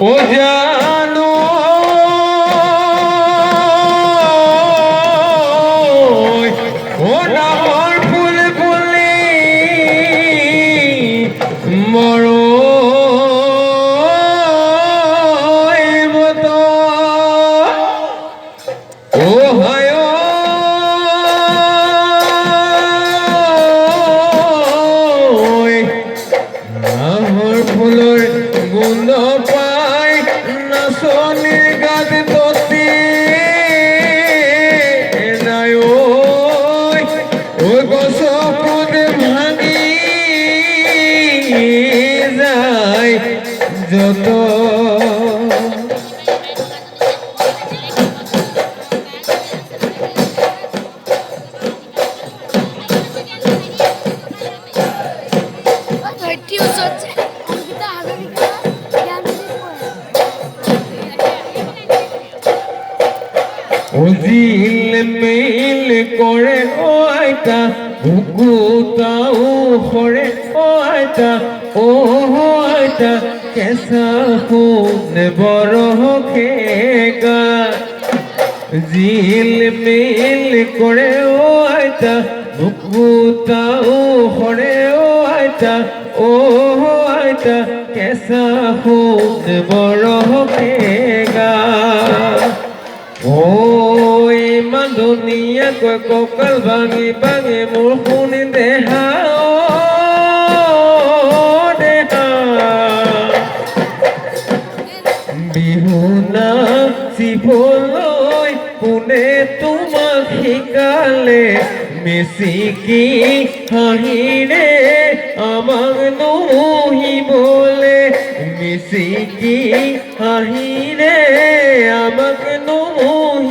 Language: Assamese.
ও জানো ও নামৰ ফুল ফুলি মৰমত ও হয় নামৰ ফুলৰ গোন্ধ পাই নাচনীৰ গাত ততি নাই ঐ গছ পুত ভাঙি যায় যত জিল মিল কৰে ও আইতা বুকুতাও সৰে ও আইতা ও আইতা কেঁচা সোণ বৰষে গা জিল মিল কৰে ও আইতা বুকুতাও সৰে ও আইতা ও আইতা কেঁচা সোণ বৰষে গা ঐ ইমান ধুনীয়াকৈ কঁকাল ভাঙি ভাঙি মোৰ শুনি দেহা দেহা বিহু নাচিবলৈ কোনে তোমাক শিকালে মিচিকি হাঁহিৰে আমাক নুহিবলে মিচিকি হাঁহিৰে আমাক নুহি